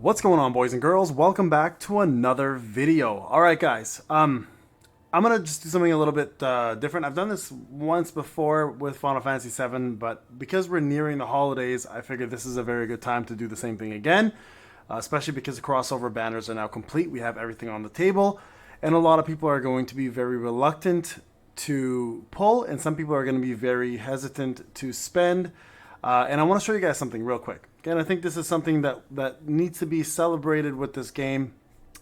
What's going on, boys and girls? Welcome back to another video. All right, guys. I'm gonna just do something a little bit different. I've done this once before with Final Fantasy VII, but because we're nearing the holidays, I figured this is a very good time to do the same thing again. Especially because the crossover banners are now complete. We have everything on the table, and a lot of people are going to be very reluctant to pull, and some people are going to be very hesitant to spend. And I want to show you guys something real quick. Again, I think this is something that needs to be celebrated with this game,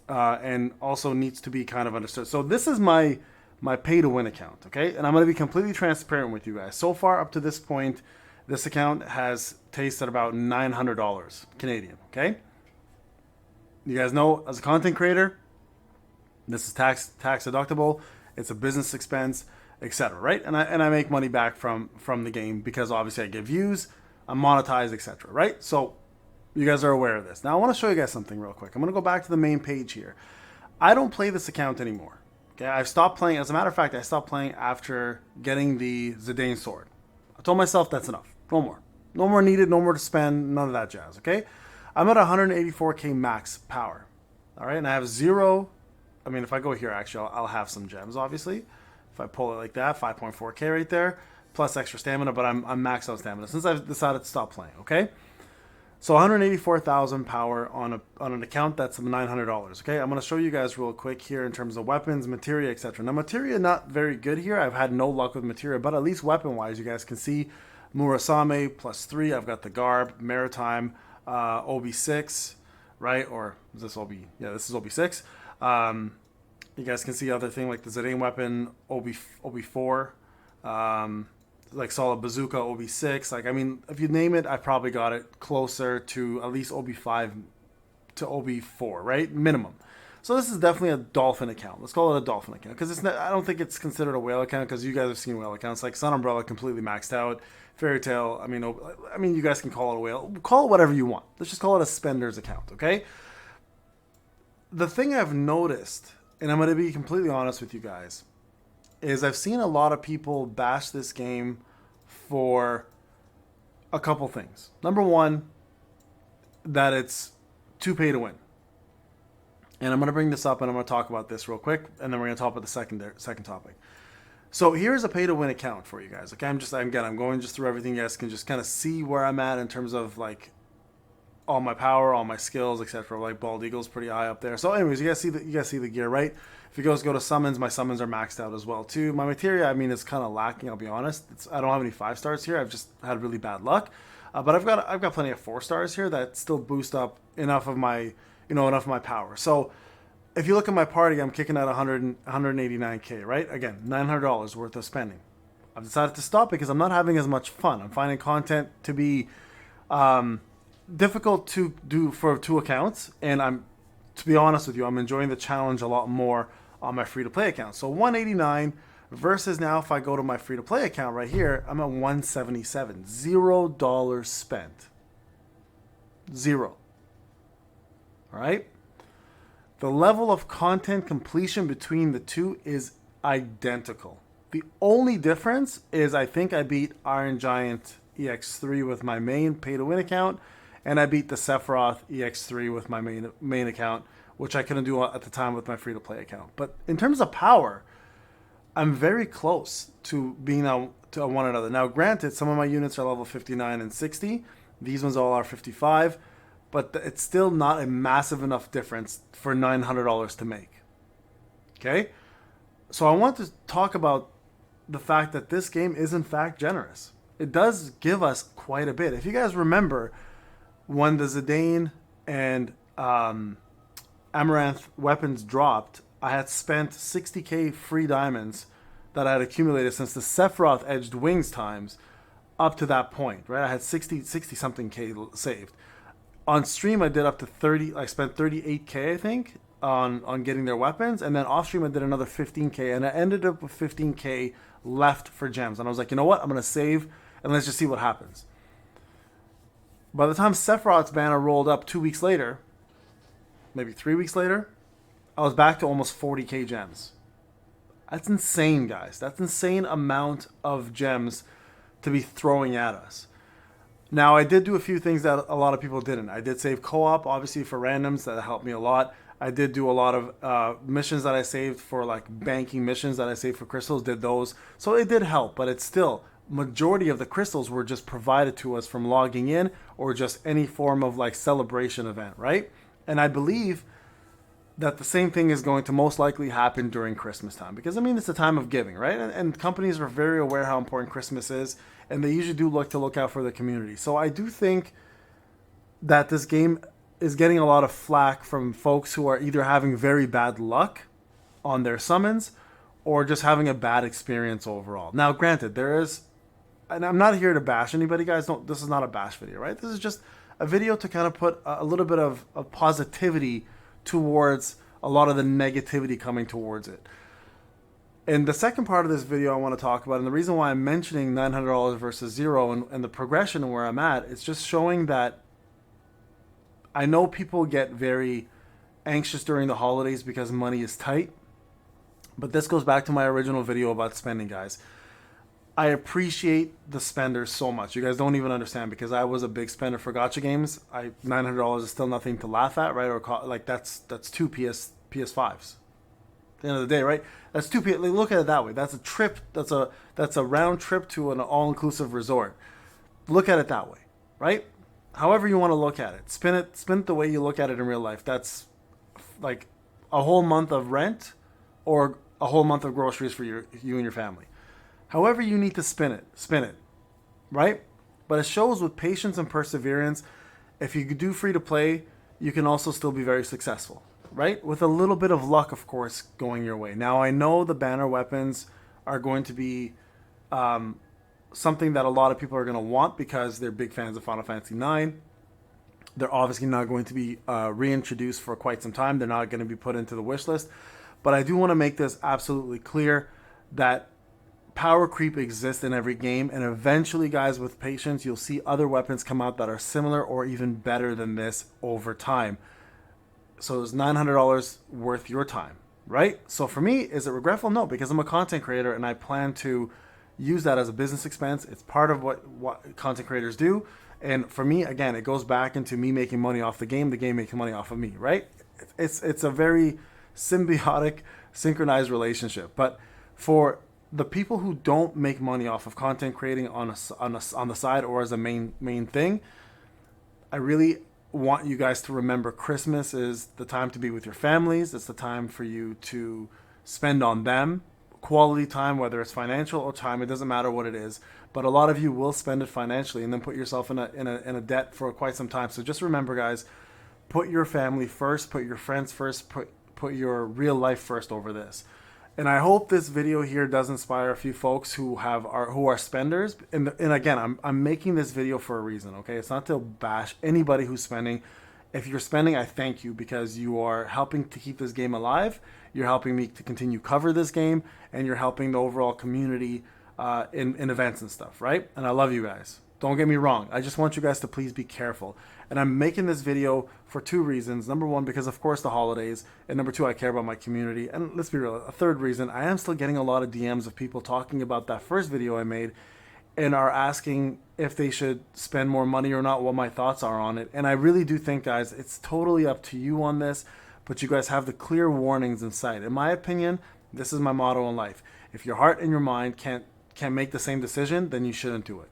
and also needs to be kind of understood. So this is my pay-to-win account, okay? And I'm going to be completely transparent with you guys. So far, up to this point, this account has tasted about $900 Canadian, okay? You guys know, as a content creator, this is tax deductible. It's a business expense, etc. Right? And I make money back from the game because obviously I get views, I'm monetized, etc. Right? So you guys are aware of this. Now I want to show you guys something real quick. I'm going to go back to the main page here. I don't play this account anymore. Okay, I've stopped playing. As a matter of fact, I stopped playing after getting the Zidane sword. I told myself that's enough. No more. No more needed. No more to spend. None of that jazz. Okay. I'm at 184k max power. All right, and I have zero. I mean, if I go here, actually, I'll have some gems, obviously. If I pull it like that, 5.4k right there, plus extra stamina, but I'm maxed out stamina since I've decided to stop playing, okay? So 184,000 power on an account that's $900, okay? I'm going to show you guys real quick here in terms of weapons, materia, etc. Now, materia not very good here. I've had no luck with materia, but at least weapon-wise, you guys can see Murasame +3. I've got the Garb, Maritime, OB6, right? Or is this OB? Yeah, this is OB6. You guys can see other thing like the Zidane weapon, OB4, like solid bazooka, OB6. Like, I mean, if you name it, I've probably got it closer to at least OB5 to OB4, right? Minimum. So this is definitely a dolphin account. Let's call it a dolphin account because it's not. I don't think it's considered a whale account because you guys have seen whale accounts like Sun Umbrella completely maxed out. Fairy Tail. I mean, you guys can call it a whale. Call it whatever you want. Let's just call it a spender's account, okay? The thing I've noticed, and I'm going to be completely honest with you guys, is I've seen a lot of people bash this game for a couple things. Number one, that it's too pay to win. And I'm going to bring this up and I'm going to talk about this real quick, and then we're going to talk about the second topic. So here's a pay to win account for you guys. Okay, I'm going just through everything. You guys can just kind of see where I'm at in terms of like all my power, all my skills, etc. Like Bald Eagle's pretty high up there. So anyways, you guys see the gear, right? If you guys go to summons, my summons are maxed out as well too. My materia, I mean, is kind of lacking, I'll be honest. I don't have any 5 stars here. I've just had really bad luck. But I've got plenty of 4 stars here that still boost up enough of my power. So if you look at my party, I'm kicking at 189k, right? Again, $900 worth of spending. I've decided to stop because I'm not having as much fun. I'm finding content to be difficult to do for 2 accounts, and to be honest with you, I'm enjoying the challenge a lot more on my free-to-play account. So 189 versus now if I go to my free-to-play account right here, I'm at 177. $0 spent. Zero. All right? The level of content completion between the two is identical. The only difference is I think I beat Iron Giant EX3 with my main pay-to-win account, and I beat the Sephiroth EX3 with my main account, which I couldn't do at the time with my free-to-play account. But in terms of power, I'm very close to being to one another. Now, granted, some of my units are level 59 and 60. These ones all are 55. But it's still not a massive enough difference for $900 to make. Okay? So I want to talk about the fact that this game is in fact generous. It does give us quite a bit. If you guys remember, when the Zidane and Amaranth weapons dropped, I had spent 60k free diamonds that I had accumulated since the Sephiroth edged wings times up to that point, right? I had 60 something k saved. On stream, I did up to 30. I spent 38k, I think, on getting their weapons, and then off stream, I did another 15k, and I ended up with 15k left for gems. And I was like, you know what? I'm gonna save, and let's just see what happens. By the time Sephiroth's banner rolled up 2 weeks later, maybe 3 weeks later, I was back to almost 40k gems. That's insane, guys. That's insane amount of gems to be throwing at us. Now, I did do a few things that a lot of people didn't. I did save co-op, obviously, for randoms. That helped me a lot. I did do a lot of missions that I saved for, like, banking missions that I saved for crystals, did those. So it did help, but it's still, majority of the crystals were just provided to us from logging in or just any form of, like, celebration event, right? And I believe that the same thing is going to most likely happen during Christmas time, because I mean it's a time of giving, right? And companies are very aware how important Christmas is, and they usually do look out for the community. So I do think that this game is getting a lot of flack from folks who are either having very bad luck on their summons or just having a bad experience overall. Now, granted, there is, and I'm not here to bash anybody, guys. Don't. This is not a bash video, right? This is just a video to kind of put a little bit of positivity towards a lot of the negativity coming towards it. And the second part of this video I want to talk about, and the reason why I'm mentioning $900 versus zero and the progression and where I'm at, it's just showing that I know people get very anxious during the holidays because money is tight. But this goes back to my original video about spending, guys. I appreciate the spenders so much. You guys don't even understand, because I was a big spender for gacha games. $900 is still nothing to laugh at, right? Or like that's two PS5s. At the end of the day, right? That's two. Look at it that way. That's a trip. That's a round trip to an all-inclusive resort. Look at it that way, right? However you want to look at it. Spin it the way you look at it in real life. That's like a whole month of rent or a whole month of groceries for you and your family. However you need to spin it, right? But it shows with patience and perseverance, if you do free to play, you can also still be very successful, right? With a little bit of luck, of course, going your way. Now, I know the banner weapons are going to be something that a lot of people are going to want because they're big fans of Final Fantasy IX. They're obviously not going to be reintroduced for quite some time. They're not going to be put into the wish list. But I do want to make this absolutely clear that power creep exists in every game, and eventually, guys, with patience, you'll see other weapons come out that are similar or even better than this over time. So is $900 worth your time, right? So for me, is it regretful? No, because I'm a content creator and I plan to use that as a business expense. It's part of what content creators do. And for me, again, it goes back into me making money off the game making money off of me, right? It's a very symbiotic, synchronized relationship. But for the people who don't make money off of content creating on the side or as a main thing, I really want you guys to remember Christmas is the time to be with your families. It's the time for you to spend on them. Quality time, whether it's financial or time, it doesn't matter what it is. But a lot of you will spend it financially and then put yourself in a debt for quite some time. So just remember, guys, put your family first, put your friends first, put your real life first over this. And I hope this video here does inspire a few folks who are spenders. And again, I'm making this video for a reason, okay? It's not to bash anybody who's spending. If you're spending, I thank you, because you are helping to keep this game alive. You're helping me to continue cover this game, and you're helping the overall community in events and stuff, right? And I love you guys. Don't get me wrong. I just want you guys to please be careful. And I'm making this video for two reasons. Number one, because of course the holidays. And number two, I care about my community. And let's be real, a third reason, I am still getting a lot of DMs of people talking about that first video I made and are asking if they should spend more money or not, what my thoughts are on it. And I really do think, guys, it's totally up to you on this, but you guys have the clear warnings in sight. In my opinion, this is my motto in life. If your heart and your mind can't make the same decision, then you shouldn't do it.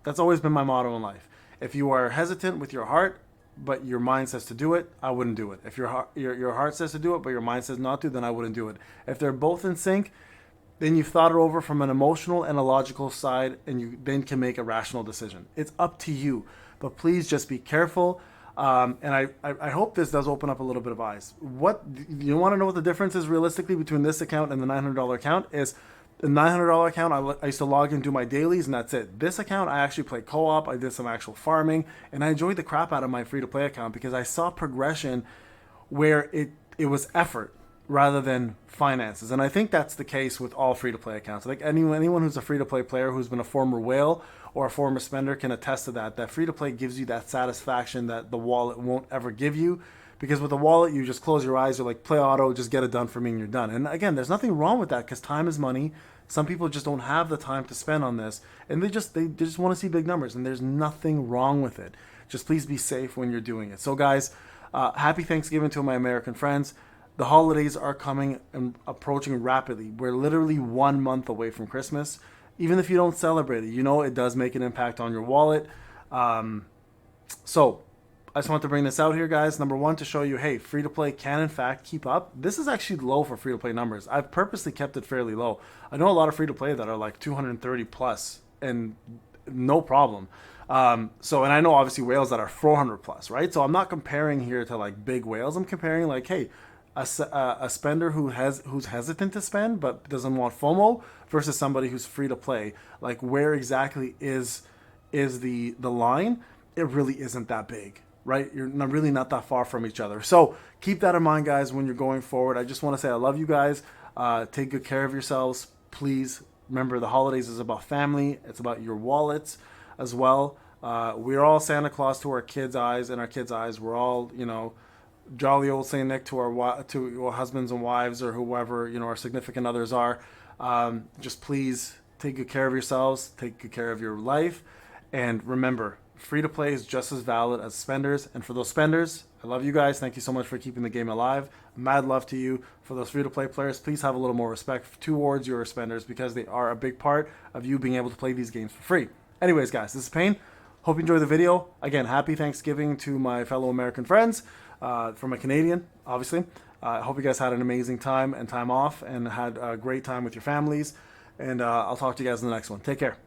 That's always been my motto in life. If you are hesitant with your heart, but your mind says to do it, I wouldn't do it. If your heart says to do it, but your mind says not to, then I wouldn't do it. If they're both in sync, then you've thought it over from an emotional and a logical side, and you then can make a rational decision. It's up to you, but please just be careful. And I hope this does open up a little bit of eyes. What you want to know what the difference is realistically between this account and the $900 account is. The $900 account, I used to log and do my dailies, and that's it. This account, I actually played co-op, I did some actual farming, and I enjoyed the crap out of my free-to-play account because I saw progression where it was effort rather than finances. And I think that's the case with all free-to-play accounts. Like anyone who's a free-to-play player who's been a former whale or a former spender can attest to that. That free-to-play gives you that satisfaction that the wallet won't ever give you, Because with a wallet, you just close your eyes, you're like, play auto, just get it done for me, and you're done. And again, there's nothing wrong with that because time is money. Some people just don't have the time to spend on this, and they just want to see big numbers, and there's nothing wrong with it. Just please be safe when you're doing it. So guys, happy Thanksgiving to my American friends. The holidays are coming and approaching rapidly. We're literally 1 month away from Christmas. Even if you don't celebrate it, you know it does make an impact on your wallet. So I just want to bring this out here, guys. Number one, to show you, hey, free-to-play can in fact keep up. This is actually low for free-to-play numbers. I've purposely kept it fairly low. I know a lot of free-to-play that are like 230 plus and no problem. And I know obviously whales that are 400 plus, right? So I'm not comparing here to like big whales. I'm comparing like, hey, a spender who's hesitant to spend but doesn't want FOMO versus somebody who's free to play. Like, where exactly is the line? It really isn't that big, right? You're really not that far from each other. So keep that in mind, guys, when you're going forward. I just want to say I love you guys. Take good care of yourselves. Please remember, the holidays is about family. It's about your wallets as well. We're all Santa Claus to our kids' eyes, and our kids' eyes, we're all, jolly old Saint Nick to our husbands and wives, or whoever our significant others are. Just please take good care of yourselves, take good care of your life, and remember, free to play is just as valid as spenders. And for those spenders, I love you guys. Thank you so much for keeping the game alive. Mad love to you. For those free to play players, please have a little more respect towards your spenders, because they are a big part of you being able to play these games for free. Anyways, guys, this is Payne. Hope you enjoyed the video. Again, happy Thanksgiving to my fellow American friends. From a Canadian, obviously. I hope you guys had an amazing time and time off and had a great time with your families. And I'll talk to you guys in the next one. Take care.